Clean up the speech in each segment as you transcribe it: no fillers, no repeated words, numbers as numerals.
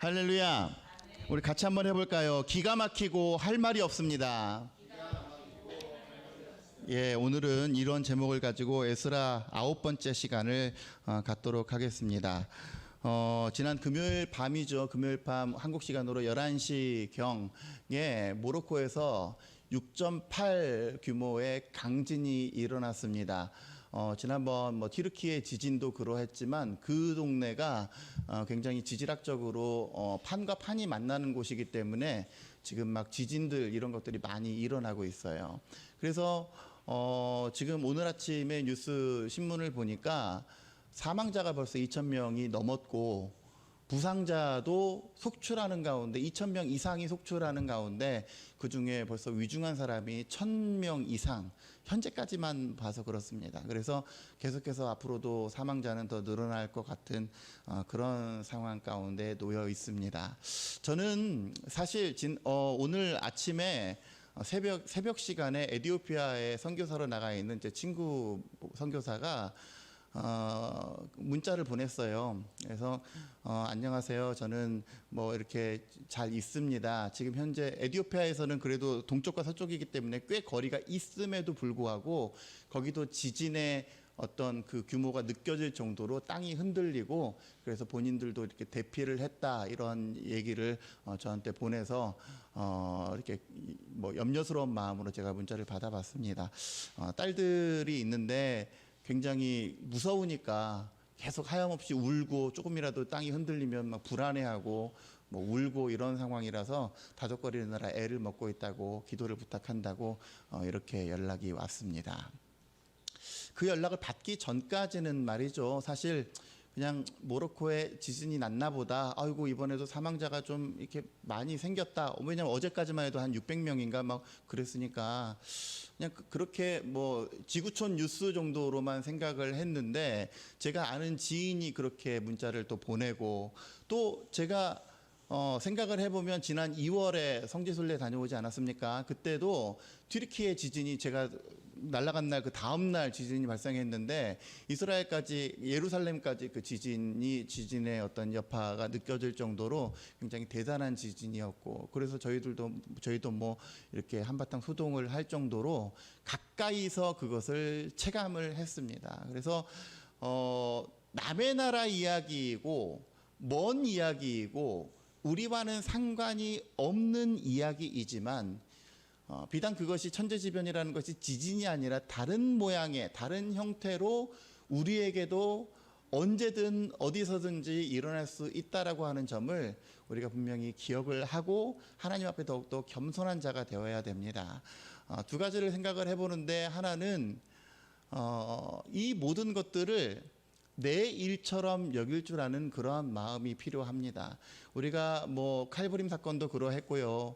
할렐루야. 우리 같이 한번 해볼까요? 기가 막히고 할 말이 없습니다. 예, 오늘은 이런 제목을 가지고 에스라 9번째 시간을 갖도록 하겠습니다. 지난 금요일 밤이죠. 금요일 밤 한국 시간으로 11시경에 모로코에서 6.8 규모의 강진이 일어났습니다. 지난번 튀르키예 지진도 그러했지만 그 동네가 굉장히 지질학적으로 판과 판이 만나는 곳이기 때문에 지금 막 지진들 이런 것들이 많이 일어나고 있어요. 그래서 지금 오늘 아침에 뉴스 신문을 보니까 사망자가 벌써 2,000명이 넘었고 부상자도 속출하는 가운데 2,000명 이상이 속출하는 가운데 그중에 벌써 위중한 사람이 1,000명 이상 현재까지만 봐서 그렇습니다. 그래서 계속해서 앞으로도 사망자는 더 늘어날 것 같은 그런 상황 가운데 놓여 있습니다. 저는 사실 오늘 아침에 새벽 시간에 에티오피아에 선교사로 나가 있는 제 친구 선교사가 문자를 보냈어요. 그래서 안녕하세요. 저는 이렇게 잘 있습니다. 지금 현재 에티오피아에서는 그래도 동쪽과 서쪽이기 때문에 꽤 거리가 있음에도 불구하고 거기도 지진의 어떤 그 규모가 느껴질 정도로 땅이 흔들리고 그래서 본인들도 이렇게 대피를 했다 이런 얘기를 저한테 보내서 이렇게 염려스러운 마음으로 제가 문자를 받아봤습니다. 딸들이 있는데 굉장히 무서우니까 계속 하염없이 울고 조금이라도 땅이 흔들리면 막 불안해하고 울고 이런 상황이라서 다독거리느라 애를 먹고 있다고 기도를 부탁한다고 이렇게 연락이 왔습니다. 그 연락을 받기 전까지는 말이죠. 사실 그냥 모로코에 지진이 났나 보다. 아이고 이번에도 사망자가 좀 이렇게 많이 생겼다. 왜냐면 어제까지만 해도 한 600명인가 막 그랬으니까 그냥 그렇게 지구촌 뉴스 정도로만 생각을 했는데 제가 아는 지인이 그렇게 문자를 또 보내고 또 제가 생각을 해보면 지난 2월에 성지순례 다녀오지 않았습니까? 그때도 튀르키예 지진이 제가 날아간 날 그 다음 날 지진이 발생했는데 이스라엘까지 예루살렘까지 그 지진의 어떤 여파가 느껴질 정도로 굉장히 대단한 지진이었고 그래서 저희도 이렇게 한바탕 소동을 할 정도로 가까이서 그것을 체감을 했습니다. 그래서 남의 나라 이야기이고 먼 이야기이고 우리와는 상관이 없는 이야기이지만 비단 그것이 천재지변이라는 것이 지진이 아니라 다른 모양의 다른 형태로 우리에게도 언제든 어디서든지 일어날 수 있다라고 하는 점을 우리가 분명히 기억을 하고 하나님 앞에 더욱더 겸손한 자가 되어야 됩니다. 두 가지를 생각을 해보는데 하나는 이 모든 것들을 내 일처럼 여길 줄 아는 그러한 마음이 필요합니다. 우리가 칼부림 사건도 그러했고요.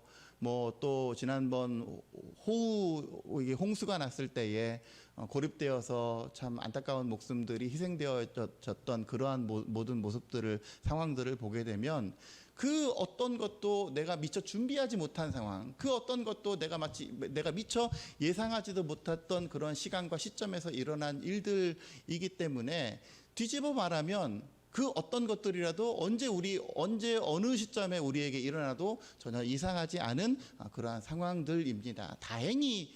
또 지난번 홍수가 났을 때에 고립되어서 참 안타까운 목숨들이 희생되어졌던 그러한 모든 모습들을 상황들을 보게 되면 그 어떤 것도 내가 미처 준비하지 못한 상황, 그 어떤 것도 내가 미처 예상하지도 못했던 그런 시간과 시점에서 일어난 일들이기 때문에 뒤집어 말하면 그 어떤 것들이라도 언제 어느 시점에 우리에게 일어나도 전혀 이상하지 않은 그러한 상황들입니다. 다행히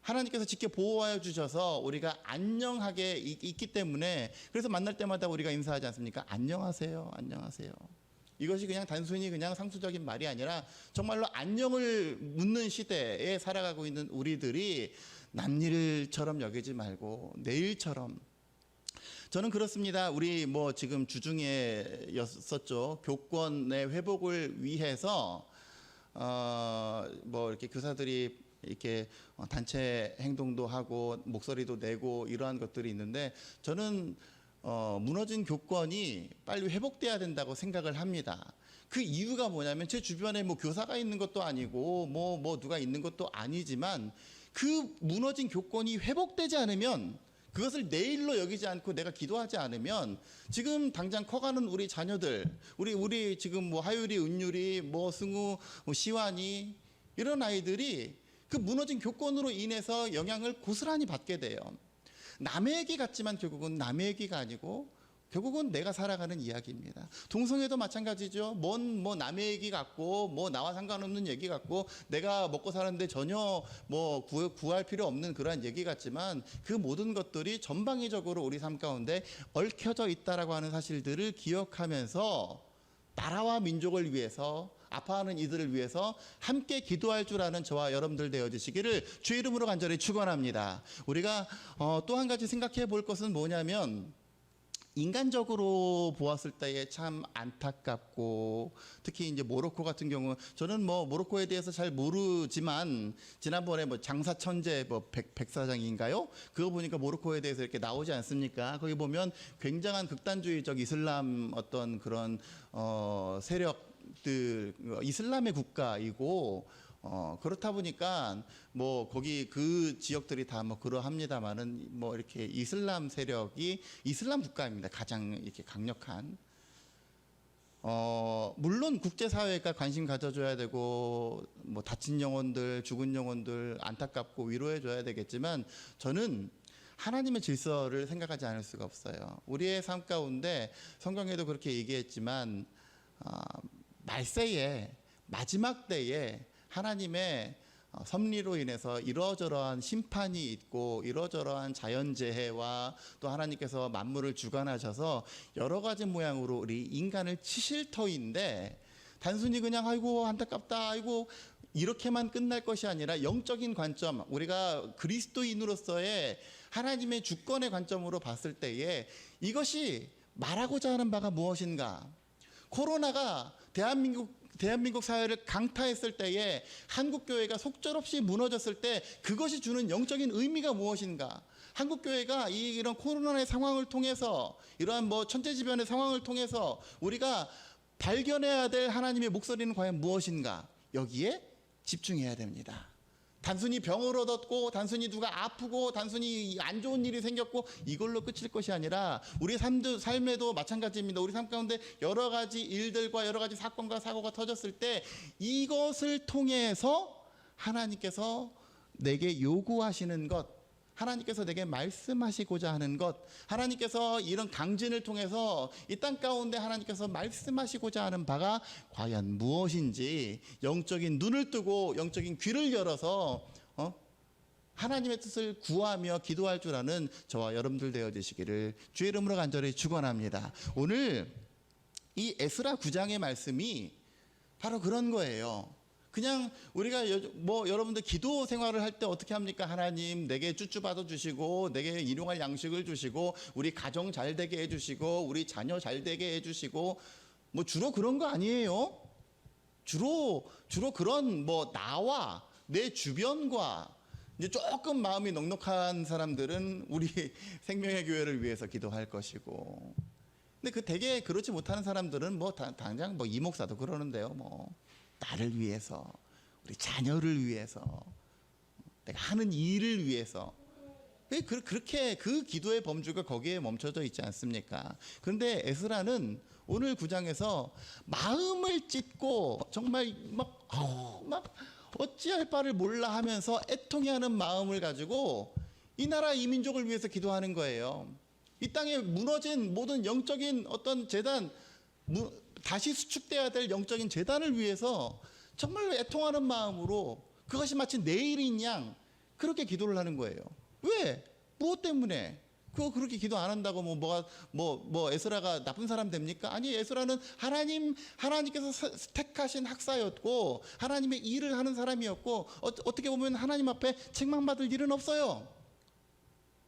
하나님께서 지켜 보호하여 주셔서 우리가 안녕하게 있기 때문에 그래서 만날 때마다 우리가 인사하지 않습니까? 안녕하세요. 안녕하세요. 이것이 그냥 단순히 그냥 상수적인 말이 아니라 정말로 안녕을 묻는 시대에 살아가고 있는 우리들이 남일처럼 여기지 말고 내일처럼. 저는 그렇습니다. 우리 지금 주중에였었죠. 교권의 회복을 위해서 이렇게 교사들이 이렇게 단체 행동도 하고 목소리도 내고 이러한 것들이 있는데 저는 무너진 교권이 빨리 회복돼야 된다고 생각을 합니다. 그 이유가 뭐냐면 제 주변에 교사가 있는 것도 아니고 누가 있는 것도 아니지만 그 무너진 교권이 회복되지 않으면 그것을 내일로 여기지 않고 내가 기도하지 않으면 지금 당장 커가는 우리 자녀들, 우리 지금 하율이, 은율이, 승우, 시완이 이런 아이들이 그 무너진 교권으로 인해서 영향을 고스란히 받게 돼요. 남의 얘기 같지만 결국은 남의 얘기가 아니고 결국은 내가 살아가는 이야기입니다. 동성애도 마찬가지죠. 뭐 남의 얘기 같고 뭐 나와 상관없는 얘기 같고 내가 먹고 사는데 전혀 뭐 구할 필요 없는 그러한 얘기 같지만 그 모든 것들이 전방위적으로 우리 삶 가운데 얽혀져 있다라고 하는 사실들을 기억하면서 나라와 민족을 위해서 아파하는 이들을 위해서 함께 기도할 줄 아는 저와 여러분들 되어주시기를 주의 이름으로 간절히 축원합니다. 우리가 또 한 가지 생각해 볼 것은 뭐냐면 인간적으로 보았을 때에 참 안타깝고 특히 이제 모로코 같은 경우 저는 뭐 모로코에 대해서 잘 모르지만 지난번에 뭐 장사천재 뭐 백사장인가요? 그거 보니까 모로코에 대해서 이렇게 나오지 않습니까? 거기 보면 굉장한 극단주의적 이슬람 어떤 그런 세력들 이슬람의 국가이고 그렇다 보니까 뭐 거기 그 지역들이 다 뭐 그러합니다만은 뭐 이렇게 이슬람 세력이 이슬람 국가입니다. 가장 이렇게 강력한. 물론 국제사회가 관심 가져줘야 되고 뭐 다친 영혼들, 죽은 영혼들 안타깝고 위로해줘야 되겠지만 저는 하나님의 질서를 생각하지 않을 수가 없어요. 우리의 삶 가운데 성경에도 그렇게 얘기했지만 말세에 마지막 때에 하나님의 섭리로 인해서 이러저러한 심판이 있고 이러저러한 자연재해와 또 하나님께서 만물을 주관하셔서 여러 가지 모양으로 우리 인간을 치실 터인데 단순히 그냥 아이고 안타깝다 아이고 이렇게만 끝날 것이 아니라 영적인 관점 우리가 그리스도인으로서의 하나님의 주권의 관점으로 봤을 때에 이것이 말하고자 하는 바가 무엇인가. 코로나가 대한민국 사회를 강타했을 때에 한국교회가 속절없이 무너졌을 때 그것이 주는 영적인 의미가 무엇인가. 한국교회가 이런 코로나의 상황을 통해서 이러한 뭐 천재지변의 상황을 통해서 우리가 발견해야 될 하나님의 목소리는 과연 무엇인가. 여기에 집중해야 됩니다. 단순히 병을 얻었고 단순히 누가 아프고 단순히 안 좋은 일이 생겼고 이걸로 끝일 것이 아니라 우리 삶에도 마찬가지입니다. 우리 삶 가운데 여러 가지 일들과 여러 가지 사건과 사고가 터졌을 때 이것을 통해서 하나님께서 내게 요구하시는 것, 하나님께서 내게 말씀하시고자 하는 것, 하나님께서 이런 강진을 통해서 이 땅 가운데 하나님께서 말씀하시고자 하는 바가 과연 무엇인지 영적인 눈을 뜨고 영적인 귀를 열어서 하나님의 뜻을 구하며 기도할 줄 아는 저와 여러분들 되어주시기를 주의 이름으로 간절히 축원합니다. 오늘 이 에스라 9장의 말씀이 바로 그런 거예요. 그냥 우리가 뭐 여러분들 기도 생활을 할 때 어떻게 합니까? 하나님 내게 쭈쭈받아 주시고 내게 일용할 양식을 주시고 우리 가정 잘 되게 해주시고 우리 자녀 잘 되게 해주시고 뭐 주로 그런 거 아니에요? 주로 그런 뭐 나와 내 주변과 이제 조금 마음이 넉넉한 사람들은 우리 생명의 교회를 위해서 기도할 것이고 근데 그 되게 그렇지 못하는 사람들은 뭐 당장 뭐 이목사도 그러는데요. 뭐 나를 위해서 우리 자녀를 위해서 내가 하는 일을 위해서 그렇게 그 기도의 범주가 거기에 멈춰져 있지 않습니까? 그런데 에스라는 오늘 9장에서 마음을 찢고 정말 막 어찌할 바를 몰라 하면서 애통해하는 마음을 가지고 이 나라 이 민족을 위해서 기도하는 거예요. 이 땅에 무너진 모든 영적인 어떤 재단 다시 수축돼야 될 영적인 재단을 위해서 정말 애통하는 마음으로 그것이 마치 내일인 양 그렇게 기도를 하는 거예요. 왜? 무엇 때문에? 그거 그렇게 기도 안 한다고 뭐 에스라가 나쁜 사람 됩니까? 아니 에스라는 하나님께서 택하신 학사였고 하나님의 일을 하는 사람이었고 어떻게 보면 하나님 앞에 책망받을 일은 없어요.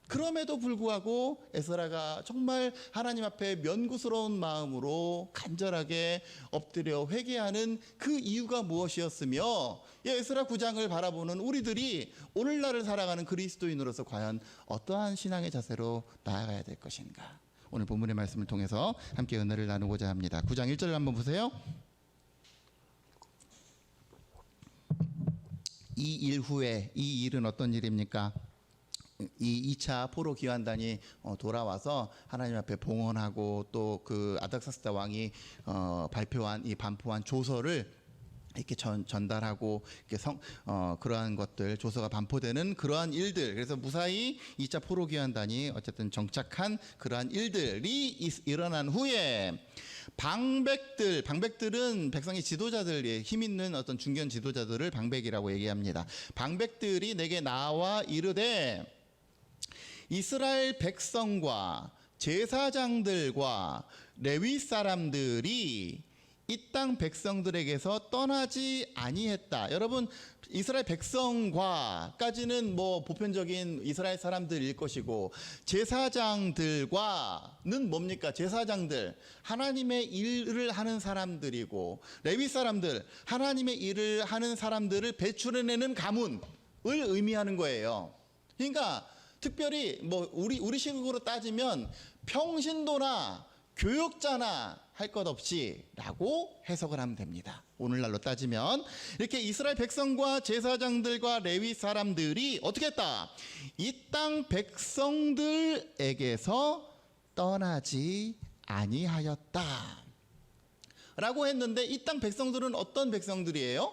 그럼에도 불구하고 에스라가 정말 하나님 앞에 면구스러운 마음으로 간절하게 엎드려 회개하는 그 이유가 무엇이었으며 에스라 9장을 바라보는 우리들이 오늘날을 살아가는 그리스도인으로서 과연 어떠한 신앙의 자세로 나아가야 될 것인가. 오늘 본문의 말씀을 통해서 함께 은혜를 나누고자 합니다. 9장 1절을 한번 보세요. 이 일 후에 이 일은 어떤 일입니까? 이 2차 포로 기환단이 돌아와서 하나님 앞에 봉헌하고 또 그 아닥사스다 왕이 반포한 조서를 이렇게 전달하고 이렇게 그러한 것들 조서가 반포되는 그러한 일들, 그래서 무사히 2차 포로귀환단이 어쨌든 정착한 그러한 일들이 일어난 후에 방백들은 백성의 지도자들, 힘 있는 어떤 중견 지도자들을 방백이라고 얘기합니다. 방백들이 내게 나와 이르되 이스라엘 백성과 제사장들과 레위 사람들이 이 땅 백성들에게서 떠나지 아니했다. 여러분, 이스라엘 백성과까지는 뭐 보편적인 이스라엘 사람들일 것이고, 제사장들과는 뭡니까? 제사장들, 하나님의 일을 하는 사람들이고, 레위 사람들, 하나님의 일을 하는 사람들을 배출해내는 가문을 의미하는 거예요. 그러니까 특별히 뭐 우리 시국으로 따지면 평신도나 교역자나 할 것 없이 라고 해석을 하면 됩니다. 오늘날로 따지면 이렇게 이스라엘 백성과 제사장들과 레위 사람들이 어떻게 했다? 이 땅 백성들에게서 떠나지 아니하였다 라고 했는데, 이 땅 백성들은 어떤 백성들이에요?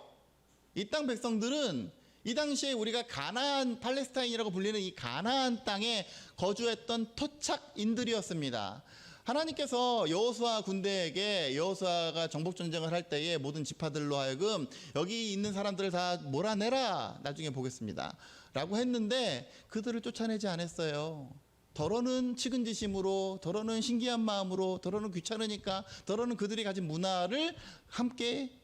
이 땅 백성들은 이 당시에 우리가 가나안, 팔레스타인이라고 불리는 이 가나안 땅에 거주했던 토착인들이었습니다. 하나님께서 여호수아 군대에게, 여호수아가 정복 전쟁을 할 때에 모든 지파들로 하여금 여기 있는 사람들을 다 몰아내라, 나중에 보겠습니다 라고 했는데 그들을 쫓아내지 않았어요. 더러는 측은지심으로, 더러는 신기한 마음으로, 더러는 귀찮으니까, 더러는 그들이 가진 문화를 함께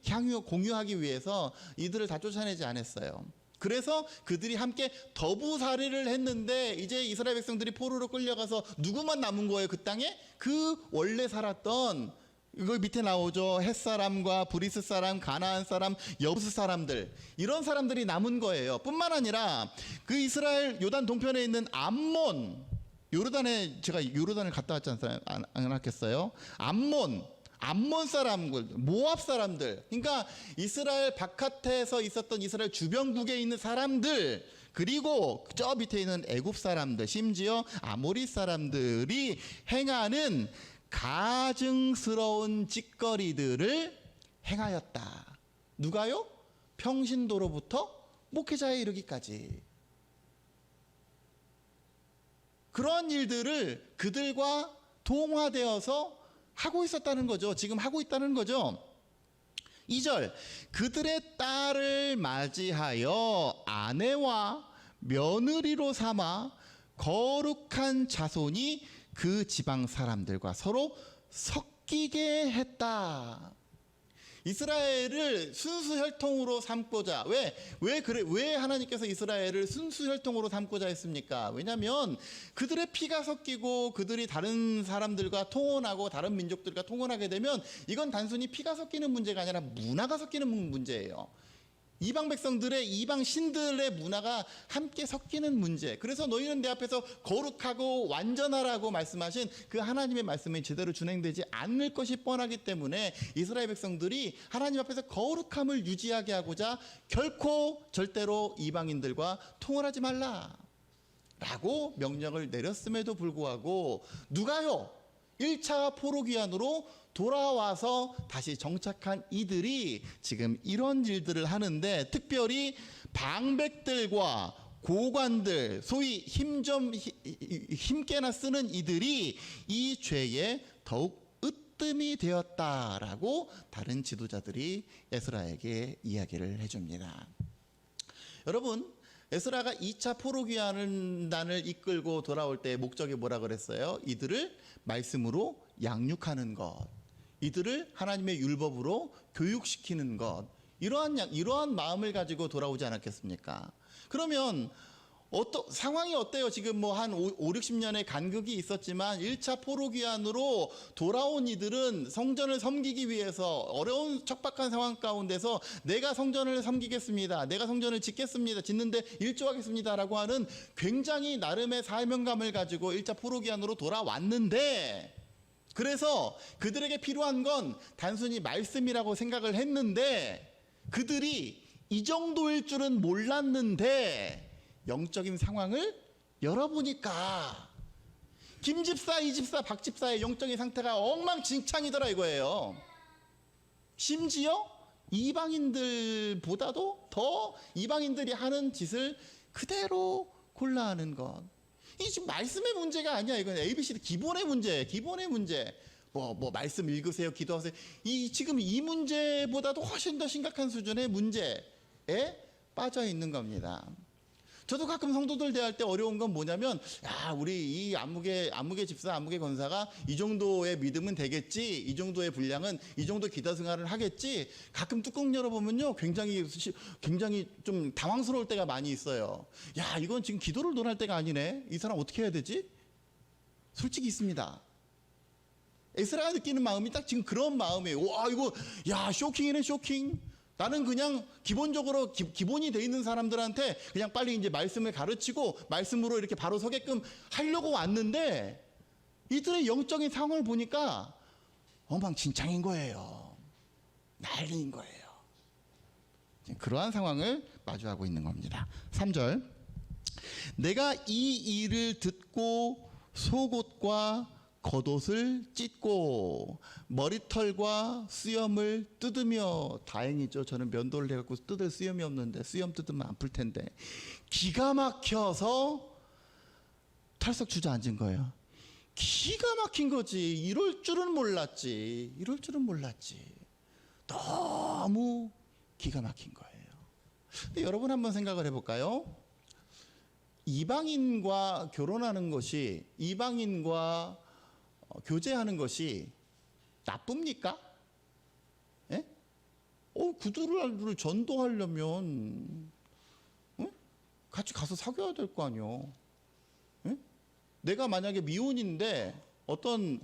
공유하기 위해서 이들을 다 쫓아내지 않았어요. 그래서 그들이 함께 더부살이를 했는데, 이제 이스라엘 백성들이 포로로 끌려가서 누구만 남은 거예요? 그 땅에 그 원래 살았던, 이거 밑에 나오죠, 헷사람과 브리스 사람, 가나안 사람, 여부스 사람들, 이런 사람들이 남은 거예요. 뿐만 아니라 그 이스라엘 요단 동편에 있는 암몬, 제가 요르단을 갔다 왔지 않았겠어요? 암몬 사람들, 모압 사람들, 그러니까 이스라엘 바깥에서 있었던 이스라엘 주변국에 있는 사람들, 그리고 저 밑에 있는 애굽 사람들, 심지어 아모리 사람들이 행하는 가증스러운 짓거리들을 행하였다. 누가요? 평신도로부터 목회자에 이르기까지. 그런 일들을 그들과 동화되어서 하고 있었다는 거죠. 지금 하고 있다는 거죠. 2절, 그들의 딸을 맞이하여 아내와 며느리로 삼아 거룩한 자손이 그 지방 사람들과 서로 섞이게 했다. 이스라엘을 순수 혈통으로 삼고자, 왜 하나님께서 이스라엘을 순수 혈통으로 삼고자 했습니까? 왜냐하면 그들의 피가 섞이고 그들이 다른 사람들과 통혼하고 다른 민족들과 통혼하게 되면 이건 단순히 피가 섞이는 문제가 아니라 문화가 섞이는 문제예요. 이방 백성들의, 이방 신들의 문화가 함께 섞이는 문제. 그래서 너희는 내 앞에서 거룩하고 완전하라고 말씀하신 그 하나님의 말씀이 제대로 준행되지 않을 것이 뻔하기 때문에 이스라엘 백성들이 하나님 앞에서 거룩함을 유지하게 하고자 결코 절대로 이방인들과 통혼하지 말라 라고 명령을 내렸음에도 불구하고 누가요? 1차 포로귀환으로 돌아와서 다시 정착한 이들이 지금 이런 일들을 하는데, 특별히 방백들과 고관들, 소위 힘께나 쓰는 이들이 이 죄에 더욱 으뜸이 되었다라고 다른 지도자들이 에스라에게 이야기를 해줍니다. 여러분, 에스라가 2차 포로귀환단을 이끌고 돌아올 때 목적이 뭐라 그랬어요? 이들을 말씀으로 양육하는 것, 이들을 하나님의 율법으로 교육시키는 것, 이러한 마음을 가지고 돌아오지 않았겠습니까? 그러면 상황이 어때요? 지금 뭐 한 5, 60년의 간극이 있었지만 1차 포로귀환으로 돌아온 이들은 성전을 섬기기 위해서 어려운 척박한 상황 가운데서 내가 성전을 섬기겠습니다, 내가 성전을 짓는데 일조하겠습니다 라고 하는 굉장히 나름의 사명감을 가지고 1차 포로귀환으로 돌아왔는데, 그래서 그들에게 필요한 건 단순히 말씀이라고 생각을 했는데, 그들이 이 정도일 줄은 몰랐는데 영적인 상황을 열어보니까 김 집사, 이 집사, 박 집사의 영적인 상태가 엉망진창이더라 이거예요. 심지어 이방인들보다도 더 이방인들이 하는 짓을 그대로 골라하는 것. 이 지금 말씀의 문제가 아니야. 이건 ABCD 기본의 문제, 기본의 문제. 뭐 말씀 읽으세요, 기도하세요. 지금 이 문제보다도 훨씬 더 심각한 수준의 문제에 빠져 있는 겁니다. 저도 가끔 성도들 대할 때 어려운 건 뭐냐면, 우리 이 안무개 집사, 안무개 권사가 이 정도의 믿음은 되겠지, 이 정도의 분량은 이 정도 기도 생활을 하겠지. 가끔 뚜껑 열어보면요, 굉장히 좀 당황스러울 때가 많이 있어요. 이건 지금 기도를 논할 때가 아니네. 이 사람 어떻게 해야 되지? 솔직히 있습니다. 에스라가 느끼는 마음이 딱 지금 그런 마음이에요. 이거 쇼킹이네, 쇼킹. 나는 그냥 기본적으로 기본이 돼 있는 사람들한테 그냥 빨리 이제 말씀을 가르치고 말씀으로 이렇게 바로 서게끔 하려고 왔는데, 이들의 영적인 상황을 보니까 엉망진창인 거예요. 난리인 거예요. 그러한 상황을 마주하고 있는 겁니다. 3절. 내가 이 일을 듣고 속옷과 겉옷을 찢고 머리털과 수염을 뜯으며, 다행이죠. 저는 면도를 해갖고 뜯을 수염이 없는데 수염 뜯으면 아플 텐데, 기가 막혀서 털썩 주저앉은 거예요. 기가 막힌 거지. 이럴 줄은 몰랐지. 너무 기가 막힌 거예요. 근데 여러분 한번 생각을 해볼까요? 이방인과 결혼하는 것이, 이방인과 교제하는 것이 나쁩니까? 예? 그들을 전도하려면 같이 가서 사귀어야 될 거 아니요. 예? 내가 만약에 미혼인데 어떤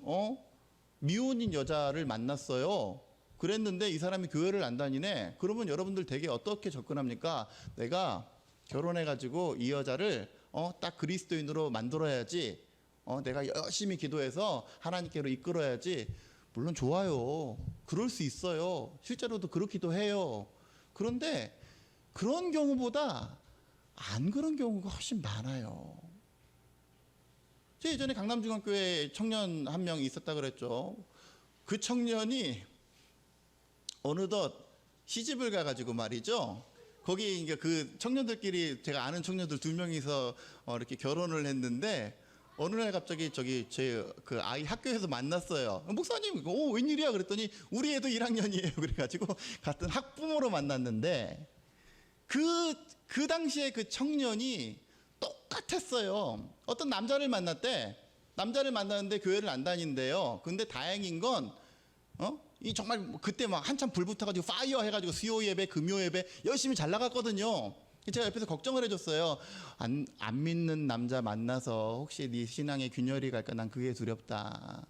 미혼인 여자를 만났어요. 그랬는데 이 사람이 교회를 안 다니네. 그러면 여러분들 되게 어떻게 접근합니까? 내가 결혼해가지고 이 여자를 딱 그리스도인으로 만들어야지. 내가 열심히 기도해서 하나님께로 이끌어야지. 물론 좋아요. 그럴 수 있어요. 실제로도 그렇기도 해요. 그런데 그런 경우보다 안 그런 경우가 훨씬 많아요. 제가 예전에 강남중앙교회에 청년 한 명 있었다 그랬죠. 그 청년이 어느덧 시집을 가가지고 말이죠. 거기 이제 그 청년들끼리, 제가 아는 청년들 2명이서 이렇게 결혼을 했는데, 어느 날 갑자기 제 그 아이 학교에서 만났어요. 목사님, 웬일이야? 그랬더니 우리 애도 1학년이에요. 그래가지고 같은 학부모로 만났는데, 그 당시에 그 청년이 똑같았어요. 어떤 남자를 만났는데 교회를 안 다닌대요. 근데 다행인 건 이 정말 그때 막 한참 불 붙어가지고 파이어 해가지고 수요 예배, 금요 예배 열심히 잘 나갔거든요. 제가 옆에서 걱정을 해줬어요. 안 믿는 남자 만나서 혹시 네 신앙에 균열이 갈까? 난 그게 두렵다.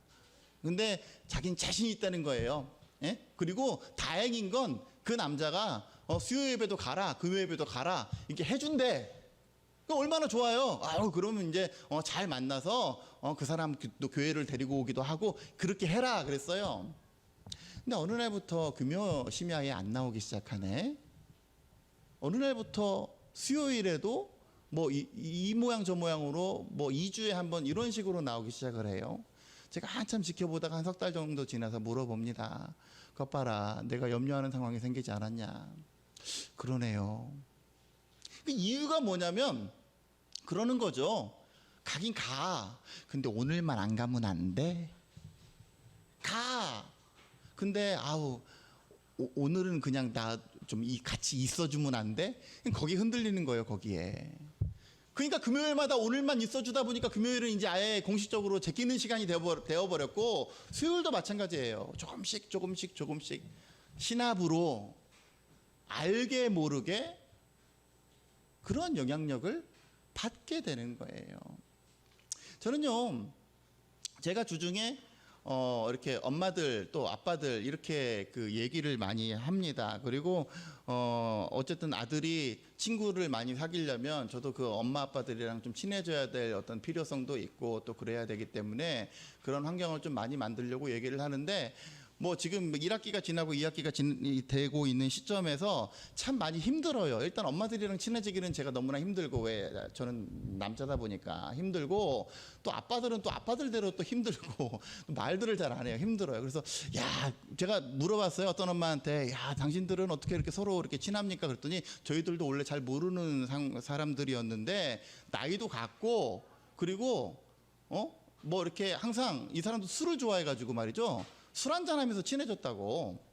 근데 자긴 자신이 있다는 거예요. 예? 그리고 다행인 건 그 남자가 수요 예배도 가라, 금요 예배도 가라 이렇게 해준대. 얼마나 좋아요. 그러면 이제 잘 만나서 그 사람 또 교회를 데리고 오기도 하고 그렇게 해라 그랬어요. 근데 어느 날부터 금요 심야에 안 나오기 시작하네. 어느 날부터 수요일에도 뭐 이 모양 저 모양으로 뭐 2주에 한 번 이런 식으로 나오기 시작을 해요. 제가 한참 지켜보다가 한 3달 정도 지나서 물어봅니다. 그것 봐라, 내가 염려하는 상황이 생기지 않았냐. 그러네요. 그 이유가 뭐냐면 그러는 거죠. 가긴 가. 근데 오늘만 안 가면 안 돼. 가. 근데 오늘은 그냥 나 좀 같이 있어주면 안 돼? 거기 흔들리는 거예요, 거기에. 그러니까 금요일마다 오늘만 있어주다 보니까 금요일은 이제 아예 공식적으로 제끼는 시간이 되어버렸고, 수요일도 마찬가지예요. 조금씩 신압으로 알게 모르게 그런 영향력을 받게 되는 거예요. 저는요, 제가 주중에 이렇게 엄마들 또 아빠들 이렇게 그 얘기를 많이 합니다. 그리고 어쨌든 아들이 친구를 많이 사귀려면 저도 그 엄마 아빠들이랑 좀 친해져야 될 어떤 필요성도 있고 또 그래야 되기 때문에 그런 환경을 좀 많이 만들려고 얘기를 하는데, 뭐 지금 1학기가 지나고 2학기가 되고 있는 시점에서 참 많이 힘들어요. 일단 엄마들이랑 친해지기는 제가 너무나 힘들고, 왜 저는 남자다 보니까 힘들고, 또 아빠들은 또 아빠들대로 또 힘들고 말들을 잘 안 해요. 힘들어요. 그래서 제가 물어봤어요. 어떤 엄마한테, 당신들은 어떻게 이렇게 서로 이렇게 친합니까? 그랬더니 저희들도 원래 잘 모르는 사람들이었는데 나이도 같고, 그리고 뭐 이렇게 항상 이 사람도 술을 좋아해가지고 말이죠. 술 한잔하면서 친해졌다고.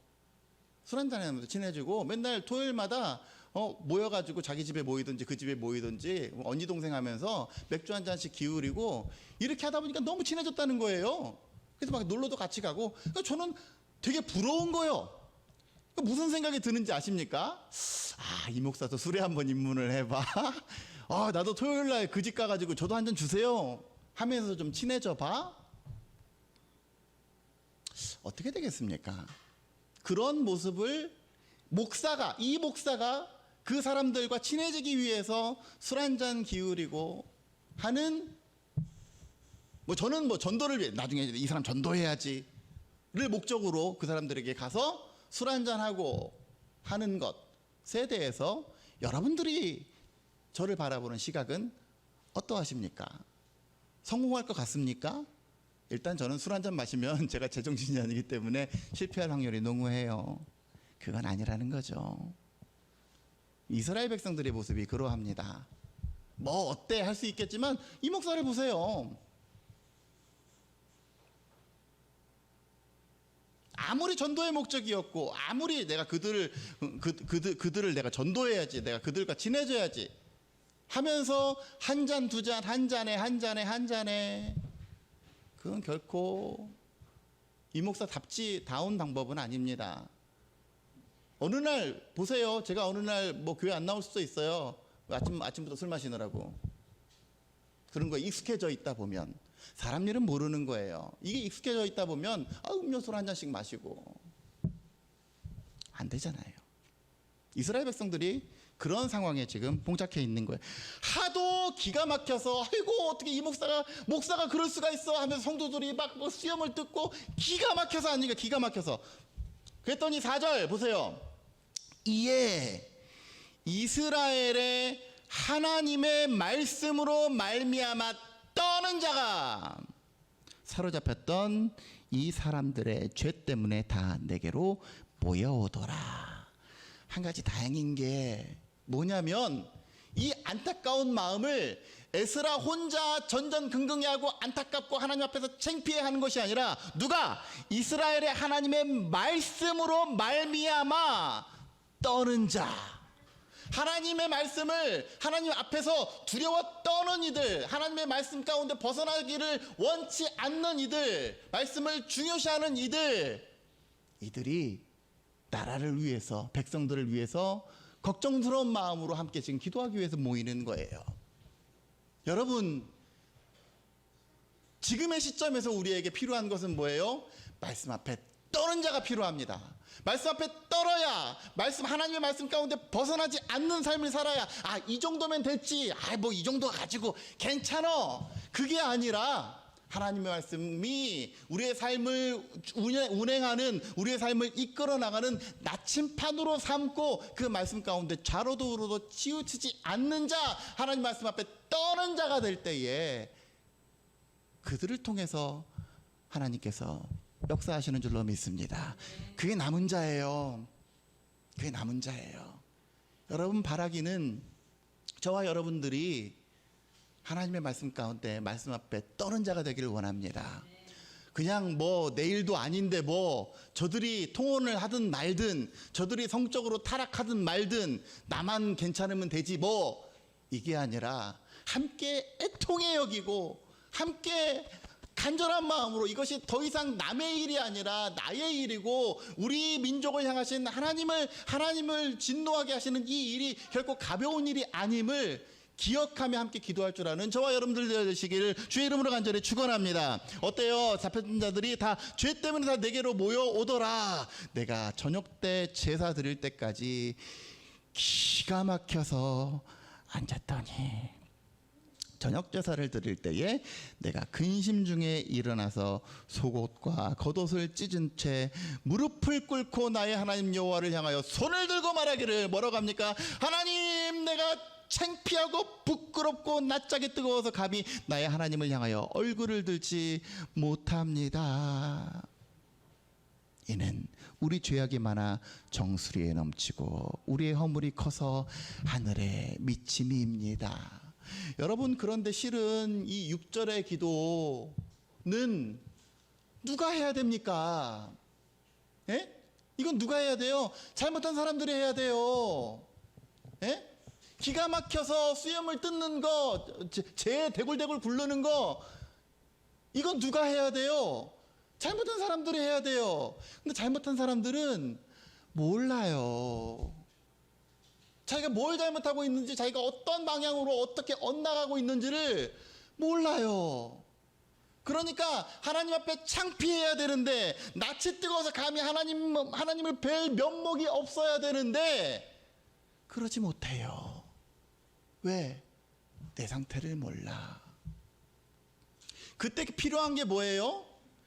술 한잔하면서 친해지고 맨날 토요일마다 모여가지고 자기 집에 모이든지 그 집에 모이든지 언니 동생 하면서 맥주 한 잔씩 기울이고 이렇게 하다 보니까 너무 친해졌다는 거예요. 그래서 막 놀러도 같이 가고. 그러니까 저는 되게 부러운 거예요. 그러니까 무슨 생각이 드는지 아십니까? 이 목사도 술에 한번 입문을 해봐. 나도 토요일날 그 집 가가지고 저도 한 잔 주세요 하면서 좀 친해져 봐. 어떻게 되겠습니까? 그런 모습을 이 목사가 그 사람들과 친해지기 위해서 술 한잔 기울이고 하는, 저는 전도를 위해 나중에 이 사람 전도해야지를 목적으로 그 사람들에게 가서 술 한잔하고 하는 것에 대해서 여러분들이 저를 바라보는 시각은 어떠하십니까? 성공할 것 같습니까? 일단 저는 술 한잔 마시면 제가 제정신이 아니기 때문에 실패할 확률이 농후해요. 그건 아니라는 거죠. 이스라엘 백성들의 모습이 그러합니다. 뭐 어때 할 수 있겠지만 이 목사를 보세요. 아무리 전도의 목적이었고, 아무리 내가 그들을 내가 전도해야지, 내가 그들과 친해져야지 하면서 한 잔, 두 잔, 한 잔에 그건 결코 이 목사답지다운 방법은 아닙니다. 어느 날 보세요. 제가 어느 날 뭐 교회 안 나올 수도 있어요. 아침부터 술 마시느라고. 그런 거에 익숙해져 있다 보면, 사람 일은 모르는 거예요. 이게 익숙해져 있다 보면 음료수를 한 잔씩 마시고 안 되잖아요. 이스라엘 백성들이 그런 상황에 지금 봉착해 있는 거예요. 하도 기가 막혀서 아이고 어떻게 이 목사가 그럴 수가 있어 하면서 성도들이 막 수염을 뜯고 기가 막혀서 아니니까 기가 막혀서. 그랬더니 4절 보세요. 이에 이스라엘의 하나님의 말씀으로 말미암아 떠는 자가 사로잡혔던 이 사람들의 죄 때문에 다 내게로 모여오더라. 한 가지 다행인 게 뭐냐면, 이 안타까운 마음을 에스라 혼자 전전긍긍해하고 안타깝고 하나님 앞에서 창피해하는 것이 아니라, 누가? 이스라엘의 하나님의 말씀으로 말미암아 떠는 자. 하나님의 말씀을 하나님 앞에서 두려워 떠는 이들, 하나님의 말씀 가운데 벗어나기를 원치 않는 이들, 말씀을 중요시하는 이들이 나라를 위해서, 백성들을 위해서 걱정스러운 마음으로 함께 지금 기도하기 위해서 모이는 거예요. 여러분, 지금의 시점에서 우리에게 필요한 것은 뭐예요? 말씀 앞에 떠는 자가 필요합니다. 말씀 앞에 떨어야, 하나님의 말씀 가운데 벗어나지 않는 삶을 살아야, 이 정도면 됐지, 뭐 이 정도 가지고 괜찮아, 그게 아니라 하나님의 말씀이 우리의 삶을 운행하는, 우리의 삶을 이끌어 나가는 나침판으로 삼고 그 말씀 가운데 좌로도 우로도 치우치지 않는 자, 하나님 말씀 앞에 떠는 자가 될 때에 그들을 통해서 하나님께서 역사하시는 줄로 믿습니다. 그게 남은 자예요. 그게 남은 자예요. 여러분, 바라기는 저와 여러분들이 하나님의 말씀 가운데 말씀 앞에 떠는 자가 되기를 원합니다. 그냥 뭐 내일도 아닌데 뭐 저들이 통혼을 하든 말든, 저들이 성적으로 타락하든 말든 나만 괜찮으면 되지 뭐, 이게 아니라 함께 애통해 여기고 함께 간절한 마음으로, 이것이 더 이상 남의 일이 아니라 나의 일이고 우리 민족을 향하신 하나님을 진노하게 하시는 이 일이 결코 가벼운 일이 아님을 기억하며 함께 기도할 줄 아는 저와 여러분들 되시기를 주의 이름으로 간절히 축원합니다. 어때요? 잡혔던 자들이 다 죄 때문에 다 내게로 모여오더라. 내가 저녁 때 제사 드릴 때까지 기가 막혀서 앉았더니 저녁 제사를 드릴 때에 내가 근심 중에 일어나서 속옷과 겉옷을 찢은 채 무릎을 꿇고 나의 하나님 여호와를 향하여 손을 들고 말하기를, 뭐라고 합니까? 하나님, 내가 창피하고 부끄럽고 낯짝이 뜨거워서 감히 나의 하나님을 향하여 얼굴을 들지 못합니다. 이는 우리 죄악이 많아 정수리에 넘치고 우리의 허물이 커서 하늘에 미침이입니다. 여러분, 그런데 실은 이 6절의 기도는 누가 해야 됩니까? 예? 이건 누가 해야 돼요? 잘못한 사람들이 해야 돼요. 예? 기가 막혀서 수염을 뜯는 거, 재 대굴대굴 굴르는 거, 이건 누가 해야 돼요? 잘못한 사람들이 해야 돼요. 근데 잘못한 사람들은 몰라요. 자기가 뭘 잘못하고 있는지, 자기가 어떤 방향으로 어떻게 엇나가고 있는지를 몰라요. 그러니까 하나님 앞에 창피해야 되는데, 낯이 뜨거워서 감히 하나님을 뵐 면목이 없어야 되는데 그러지 못해요. 왜? 내 상태를 몰라. 그때 필요한 게 뭐예요?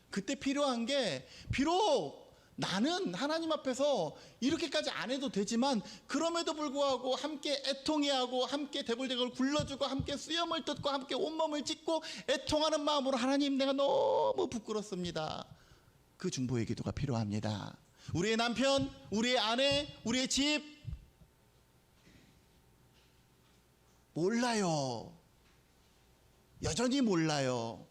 그때 필요한 게, 비록 나는 하나님 앞에서 이렇게까지 안 해도 되지만 그럼에도 불구하고 함께 애통해하고 함께 대굴대굴 굴러주고 함께 수염을 뜯고 함께 온몸을 찢고 애통하는 마음으로, 하나님, 내가 너무 부끄럽습니다. 그 중보의 기도가 필요합니다. 우리의 남편, 우리의 아내, 우리의 집 몰라요. 여전히 몰라요.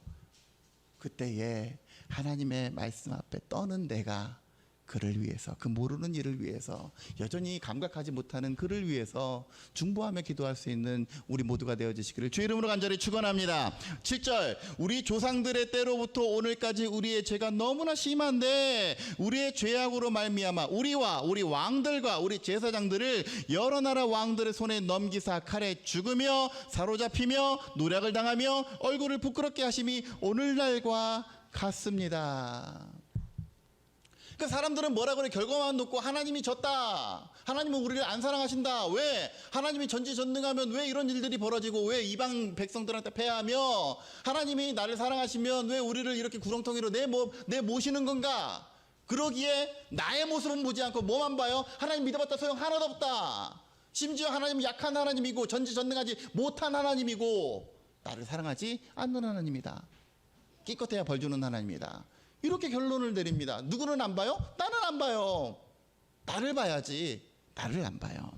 그때에 하나님의 말씀 앞에 떠는 내가 그를 위해서, 그 모르는 이를 위해서, 여전히 감각하지 못하는 그를 위해서 중보하며 기도할 수 있는 우리 모두가 되어주시기를 주의 이름으로 간절히 축원합니다. 7절, 우리 조상들의 때로부터 오늘까지 우리의 죄가 너무나 심한데 우리의 죄악으로 말미암아 우리와 우리 왕들과 우리 제사장들을 여러 나라 왕들의 손에 넘기사 칼에 죽으며 사로잡히며 노략을 당하며 얼굴을 부끄럽게 하심이 오늘날과 같습니다. 그 사람들은 뭐라 그래? 결과만 놓고 하나님이 졌다, 하나님은 우리를 안 사랑하신다, 왜? 하나님이 전지전능하면 왜 이런 일들이 벌어지고, 왜 이방 백성들한테 패하며, 하나님이 나를 사랑하시면 왜 우리를 이렇게 구렁텅이로 내모시는 건가? 그러기에 나의 모습은 보지 않고 뭐만 봐요? 하나님 믿어봤다 소용 하나도 없다. 심지어 하나님은 약한 하나님이고 전지전능하지 못한 하나님이고 나를 사랑하지 않는 하나님이다. 기껏해야 벌 주는 하나님이다. 이렇게 결론을 내립니다. 누구는 안 봐요? 나는 안 봐요. 나를 봐야지. 나를 안 봐요.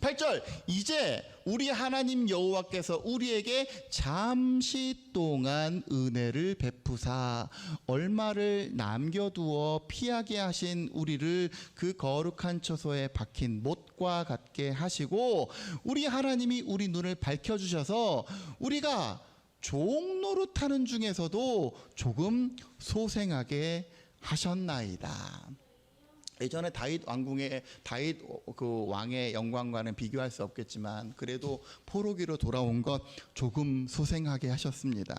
8절, 이제 우리 하나님 여호와께서 우리에게 잠시 동안 은혜를 베푸사 얼마를 남겨두어 피하게 하신 우리를 그 거룩한 처소에 박힌 못과 같게 하시고, 우리 하나님이 우리 눈을 밝혀주셔서 우리가 종노릇하는 중에서도 조금 소생하게 하셨나이다. 예전에 다윗 그 왕의 영광과는 비교할 수 없겠지만 그래도 포로기로 돌아온 것 조금 소생하게 하셨습니다.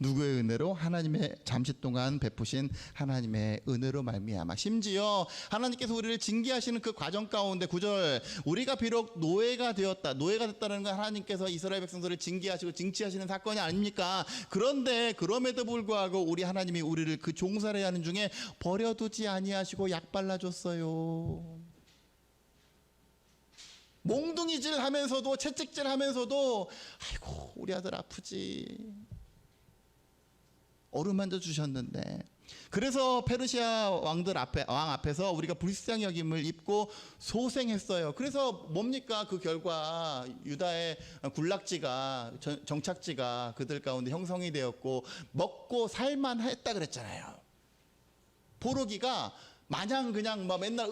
누구의 은혜로? 하나님의 잠시 동안 베푸신 하나님의 은혜로 말미암아. 심지어 하나님께서 우리를 징계하시는 그 과정 가운데 9절, 우리가 비록 노예가 됐다는 건 하나님께서 이스라엘 백성들을 징계하시고 징치하시는 사건이 아닙니까? 그런데 그럼에도 불구하고 우리 하나님이 우리를 그 종살이하는 중에 버려두지 아니하시고 약 발라줬어요. 몽둥이질 하면서도, 채찍질 하면서도, 아이고 우리 아들 아프지, 어루만져 주셨는데, 그래서 페르시아 왕 앞에서 우리가 불쌍히 여김을 입고 소생했어요. 그래서 뭡니까? 그 결과 유다의 군락지가, 정착지가 그들 가운데 형성이 되었고 먹고 살만 했다 그랬잖아요. 포로기가 마냥 그냥 맨날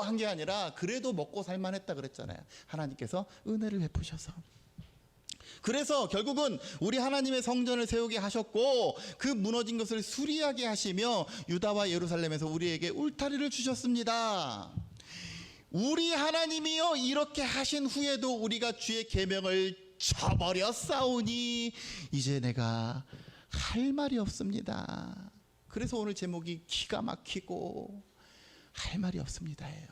한 게 아니라 그래도 먹고 살만 했다 그랬잖아요. 하나님께서 은혜를 베푸셔서. 그래서 결국은 우리 하나님의 성전을 세우게 하셨고 그 무너진 것을 수리하게 하시며 유다와 예루살렘에서 우리에게 울타리를 주셨습니다. 우리 하나님이여 이렇게 하신 후에도 우리가 주의 계명을 저버렸사오니 이제 내가 할 말이 없습니다. 그래서 오늘 제목이 기가 막히고 할 말이 없습니다예요.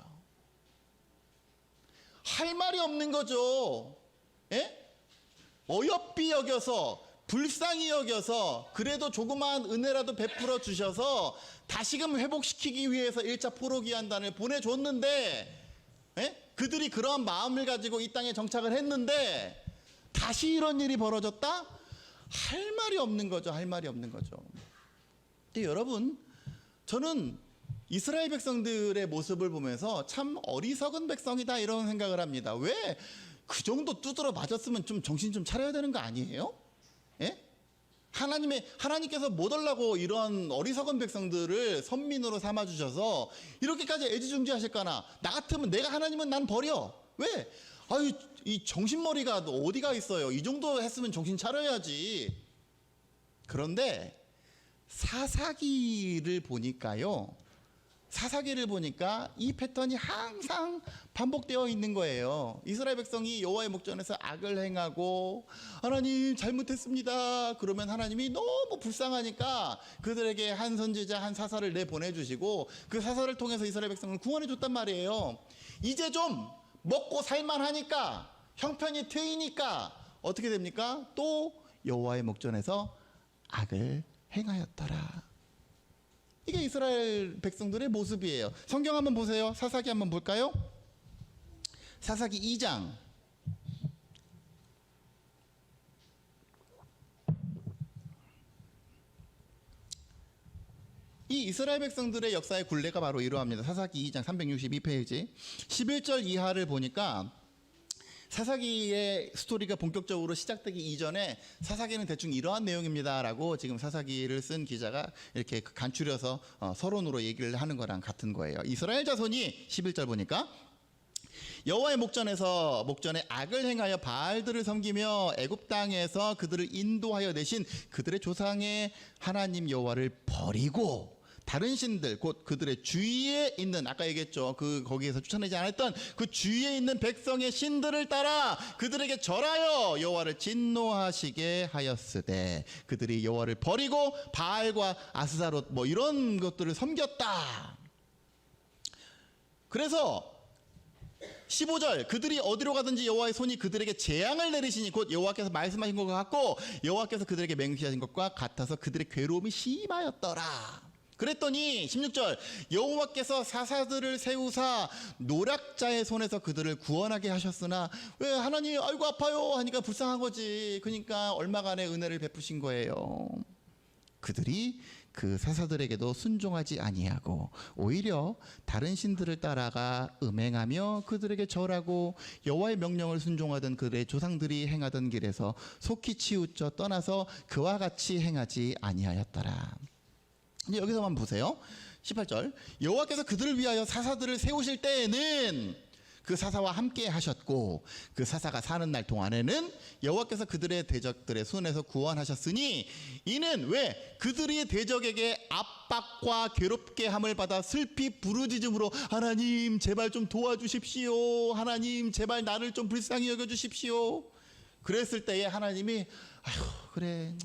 할 말이 없는 거죠. 예? 어여삐 여겨서 불쌍히 여겨서 그래도 조그마한 은혜라도 베풀어 주셔서 다시금 회복시키기 위해서 1차 포로기한단을 보내줬는데, 그들이 그러한 마음을 가지고 이 땅에 정착을 했는데 다시 이런 일이 벌어졌다? 할 말이 없는 거죠. 할 말이 없는 거죠. 근데 여러분, 저는 이스라엘 백성들의 모습을 보면서 참 어리석은 백성이다 이런 생각을 합니다. 왜 그 정도 두드러 맞았으면 좀 정신 좀 차려야 되는 거 아니에요? 예? 하나님께서 못 하려고 이런 어리석은 백성들을 선민으로 삼아 주셔서 이렇게까지 애지중지하실까나. 나 같으면 내가 하나님은 난 버려. 왜? 아유, 이 정신머리가 어디가 있어요? 이 정도 했으면 정신 차려야지. 그런데 사사기를 보니까요, 사사기를 보니까 이 패턴이 항상 반복되어 있는 거예요. 이스라엘 백성이 여호와의 목전에서 악을 행하고 하나님 잘못했습니다. 그러면 하나님이 너무 불쌍하니까 그들에게 한 선지자 한 사사를 내보내주시고 그 사사를 통해서 이스라엘 백성을 구원해 줬단 말이에요. 이제 좀 먹고 살만하니까 형편이 트이니까 어떻게 됩니까? 또 여호와의 목전에서 악을 행하였더라. 이게 이스라엘 백성들의 모습이에요. 성경 한번 보세요. 사사기 한번 볼까요? 사사기 2장. 이 이스라엘 백성들의 역사의 굴레가 바로 이러합니다. 사사기 2장 362페이지 11절 이하를 보니까 사사기의 스토리가 본격적으로 시작되기 이전에 사사기는 대충 이러한 내용입니다 라고 지금 사사기를 쓴 기자가 이렇게 간추려서 서론으로 얘기를 하는 거랑 같은 거예요. 이스라엘 자손이 11절 보니까 여호와의 목전에 악을 행하여 바알들을 섬기며 애굽 땅에서 그들을 인도하여 내신 그들의 조상의 하나님 여호와를 버리고 다른 신들 곧 그들의 주위에 있는, 아까 얘기했죠, 거기에서 쫓아내지 않았던 그 주위에 있는 백성의 신들을 따라 그들에게 절하여 여호와를 진노하시게 하였으되 그들이 여호와를 버리고 바알과 아스타롯 뭐 이런 것들을 섬겼다. 그래서 15절 그들이 어디로 가든지 여호와의 손이 그들에게 재앙을 내리시니 곧 여호와께서 말씀하신 것과 같고 여호와께서 그들에게 맹세하신 것과 같아서 그들의 괴로움이 심하였더라. 그랬더니 16절 여호와께서 사사들을 세우사 노략자의 손에서 그들을 구원하게 하셨으나 왜 하나님 아이고 아파요 하니까 불쌍한 거지. 그러니까 얼마간의 은혜를 베푸신 거예요. 그들이 그 사사들에게도 순종하지 아니하고 오히려 다른 신들을 따라가 음행하며 그들에게 절하고 여호와의 명령을 순종하던 그들의 조상들이 행하던 길에서 속히 치우쳐 떠나서 그와 같이 행하지 아니하였더라. 이제 여기서만 보세요. 18절 여호와께서 그들을 위하여 사사들을 세우실 때에는 그 사사와 함께 하셨고 그 사사가 사는 날 동안에는 여호와께서 그들의 대적들의 손에서 구원하셨으니 이는 왜 그들이 대적에게 압박과 괴롭게 함을 받아 슬피 부르짖음으로 하나님 제발 좀 도와주십시오. 하나님 제발 나를 좀 불쌍히 여겨주십시오. 그랬을 때에 하나님이 아휴 그래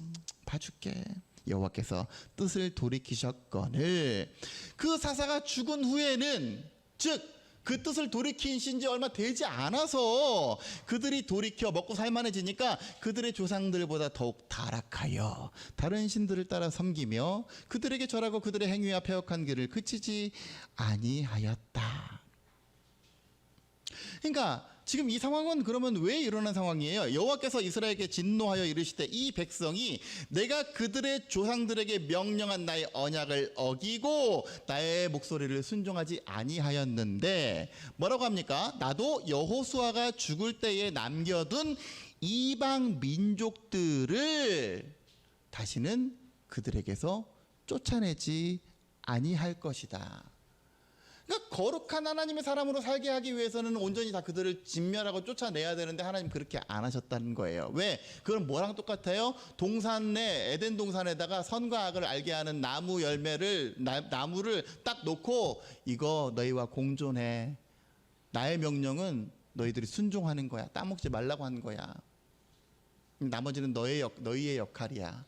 봐줄게. 여호와께서 뜻을 돌이키셨거늘 그 사사가 죽은 후에는 즉 그 뜻을 돌이킨 지 얼마 되지 않아서 그들이 돌이켜 먹고 살만해지니까 그들의 조상들보다 더욱 타락하여 다른 신들을 따라 섬기며 그들에게 절하고 그들의 행위와 패역한 길을 그치지 아니하였다. 그러니까 지금 이 상황은 그러면 왜 일어난 상황이에요? 여호와께서 이스라엘에게 진노하여 이르시되 이 백성이 내가 그들의 조상들에게 명령한 나의 언약을 어기고 나의 목소리를 순종하지 아니하였는데 뭐라고 합니까? 나도 여호수아가 죽을 때에 남겨둔 이방 민족들을 다시는 그들에게서 쫓아내지 아니할 것이다. 그러니까 거룩한 하나님의 사람으로 살게 하기 위해서는 온전히 다 그들을 진멸하고 쫓아내야 되는데 하나님 그렇게 안 하셨다는 거예요. 왜? 그건 뭐랑 똑같아요? 동산에 에덴 동산에다가 선과 악을 알게 하는 나무 열매를 나무를 딱 놓고 이거 너희와 공존해. 나의 명령은 너희들이 순종하는 거야. 따먹지 말라고 하는 거야. 나머지는 너희의 역할이야.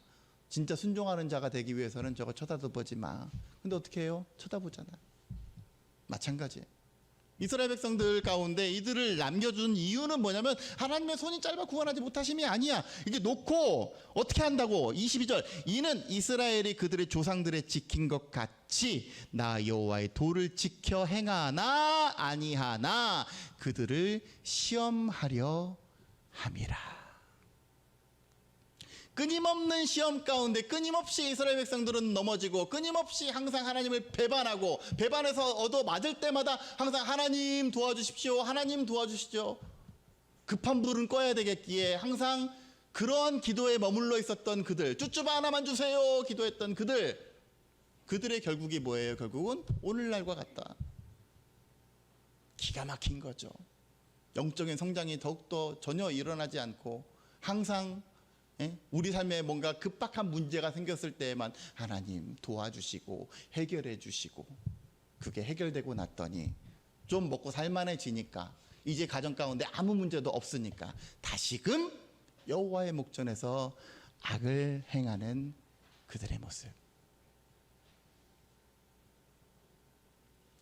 진짜 순종하는 자가 되기 위해서는 저거 쳐다도 보지 마. 근데 어떻게 해요? 쳐다보잖아. 마찬가지. 이스라엘 백성들 가운데 이들을 남겨준 이유는 뭐냐면 하나님의 손이 짧아 구원하지 못하심이 아니야. 이게 놓고 어떻게 한다고? 22절 이는 이스라엘이 그들의 조상들의 지킨 것 같이 나 여호와의 도를 지켜 행하나 아니하나 그들을 시험하려 함이라. 끊임없는 시험 가운데 끊임없이 이스라엘 백성들은 넘어지고 끊임없이 항상 하나님을 배반하고 배반해서 얻어맞을 때마다 항상 하나님 도와주십시오. 하나님 도와주시죠. 급한 불은 꺼야 되겠기에 항상 그러한 기도에 머물러 있었던 그들, 쭈쭈바 하나만 주세요 기도했던 그들의 결국이 뭐예요? 결국은 오늘날과 같다. 기가 막힌 거죠. 영적인 성장이 더욱더 전혀 일어나지 않고 항상 우리 삶에 뭔가 급박한 문제가 생겼을 때에만 하나님 도와주시고 해결해 주시고 그게 해결되고 났더니 좀 먹고 살만해지니까 이제 가정 가운데 아무 문제도 없으니까 다시금 여호와의 목전에서 악을 행하는 그들의 모습.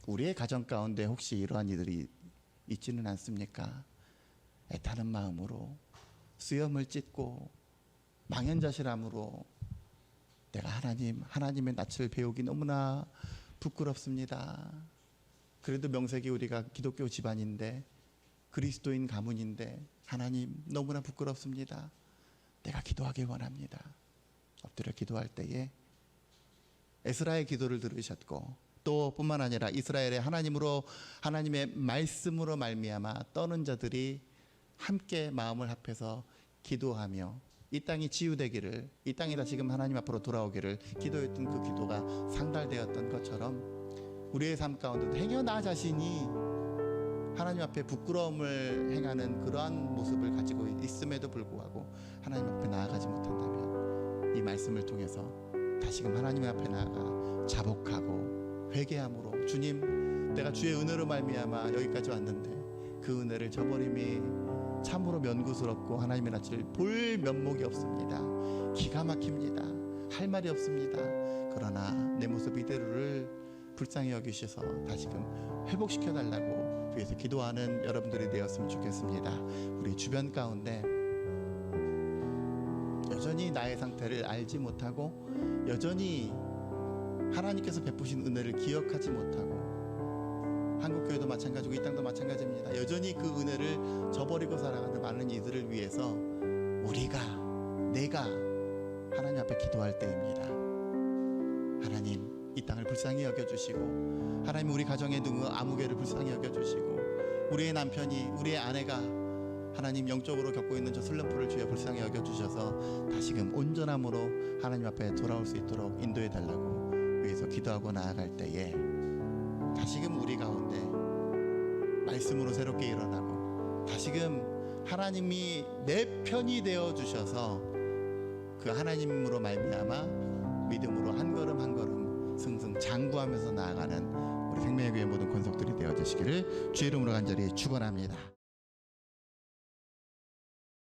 우리의 가정 가운데 혹시 이러한 이들이 있지는 않습니까? 애타는 마음으로 수염을 찢고 망연자실함으로 내가 하나님의 낯을 배우기 너무나 부끄럽습니다. 그래도 명색이 우리가 기독교 집안인데 그리스도인 가문인데 하나님 너무나 부끄럽습니다. 내가 기도하기 원합니다. 엎드려 기도할 때에 에스라의 기도를 들으셨고 또 뿐만 아니라 이스라엘의 하나님의 말씀으로 말미암아 떠는 자들이 함께 마음을 합해서 기도하며 이 땅이 치유되기를, 이 땅이 다시금 하나님 앞으로 돌아오기를 기도했던 그 기도가 상달되었던 것처럼 우리의 삶 가운데도 행여 나 자신이 하나님 앞에 부끄러움을 행하는 그러한 모습을 가지고 있음에도 불구하고 하나님 앞에 나아가지 못한다면 이 말씀을 통해서 다시금 하나님 앞에 나아가 자복하고 회개함으로 주님 내가 주의 은혜로 말미암아 여기까지 왔는데 그 은혜를 저버림이 참으로 면구스럽고 하나님의 낯을 볼 면목이 없습니다. 기가 막힙니다. 할 말이 없습니다. 그러나 내 모습 이대로를 불쌍히 여기셔서 다시금 회복시켜 달라고 위해서 기도하는 여러분들이 되었으면 좋겠습니다. 우리 주변 가운데 여전히 나의 상태를 알지 못하고 여전히 하나님께서 베푸신 은혜를 기억하지 못하고 한국교회도 마찬가지고 이 땅도 마찬가지입니다. 여전히 그 은혜를 저버리고 살아가는 많은 이들을 위해서 내가 하나님 앞에 기도할 때입니다. 하나님 이 땅을 불쌍히 여겨주시고 하나님 우리 가정의 누구 아무개를 불쌍히 여겨주시고 우리의 남편이 우리의 아내가 하나님 영적으로 겪고 있는 저 슬럼프를 주여 불쌍히 여겨주셔서 다시금 온전함으로 하나님 앞에 돌아올 수 있도록 인도해 달라고 위해서 기도하고 나아갈 때에 다시금 우리 가운데 말씀으로 새롭게 일어나고 다시금 하나님이 내 편이 되어 주셔서 그 하나님으로 말미암아 믿음으로 한 걸음 한 걸음 승승장구하면서 나아가는 우리 생명의 교회 모든 권속들이 되어 주시기를 주의 이름으로 간절히 축원합니다.